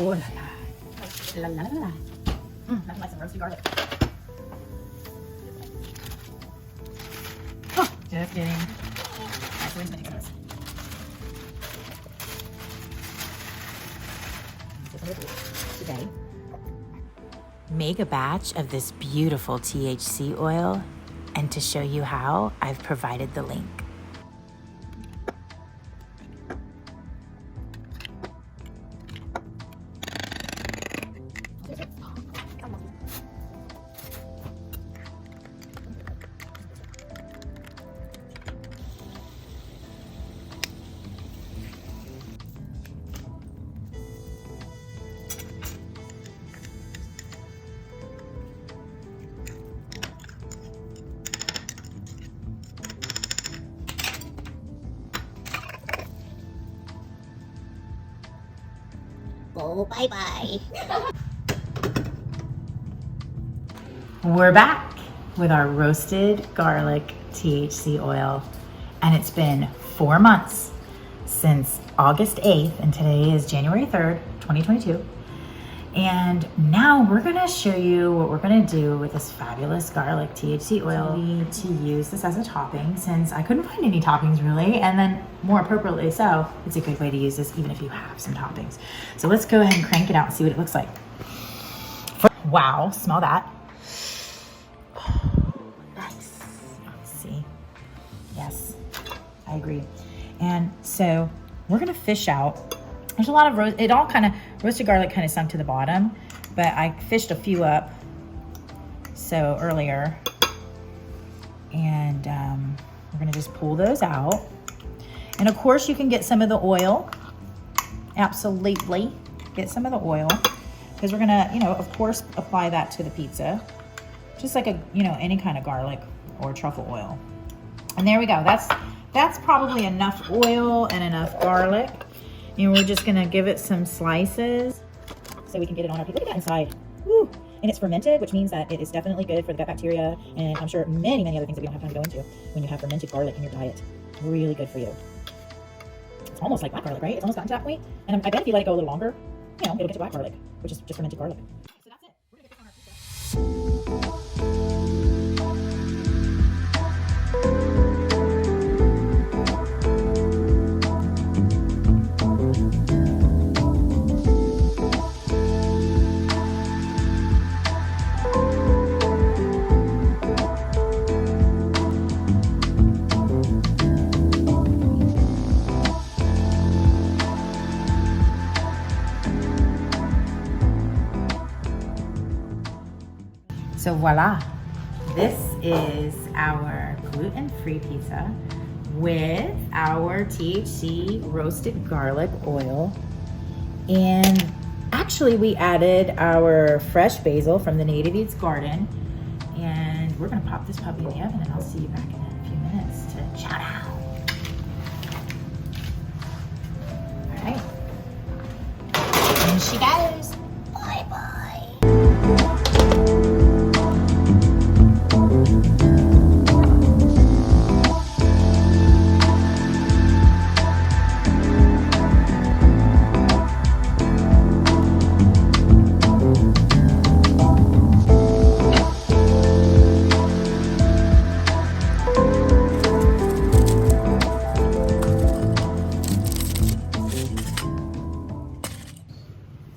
Oh la la. La la la la. Nothing like some roasted garlic. Oh, just kidding. Nice wings, tomatoes. Today, make a batch of this beautiful THC oil, and to show you how, I've provided the link. Oh, bye-bye. We're back with our roasted garlic THC oil, and it's been 4 months since August 8th, and today is January 3rd, 2022. And now we're gonna show you what we're gonna do with this fabulous garlic THC oil. We need to use this as a topping since I couldn't find any toppings really, and then more appropriately so, it's a good way to use this even if you have some toppings. So let's go ahead and crank it out and see what it looks like. Wow, smell that. Nice. See? Yes, I agree. And so we're gonna fish out. There's a lot of roasted garlic kind of sunk to the bottom, but I fished a few up earlier, and we're gonna just pull those out. And of course you can get some of the oil, absolutely get some of the oil, because we're gonna, of course apply that to the pizza, just like any kind of garlic or truffle oil. And there we go, that's probably enough oil and enough garlic. And we're just gonna give it some slices so we can get it on our pizza. Look at that inside. Woo. And it's fermented, which means that it is definitely good for the gut bacteria, and I'm sure many, many other things that we don't have time to go into when you have fermented garlic in your diet. Really good for you. It's almost like black garlic, right? It's almost gotten to that point. And I bet if you let it go a little longer, it'll get to black garlic, which is just fermented garlic. So that's it. We're gonna get this on our pizza. So voila, this is our gluten-free pizza with our THC roasted garlic oil. And actually we added our fresh basil from the Native Eats garden. And we're gonna pop this puppy in the oven, and I'll see you back in a few minutes to chow down. All right, in she goes. Bye-bye.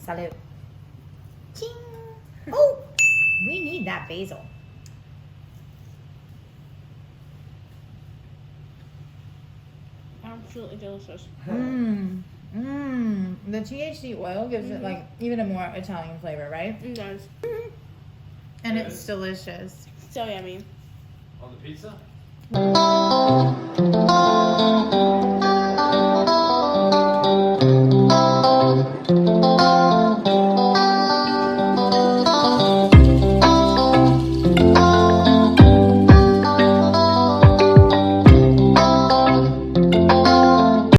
Salute. Ching. Oh, we need that basil. Absolutely delicious. The THC oil gives it like even a more Italian flavor, right? It does. And it's delicious. So yummy. On the pizza?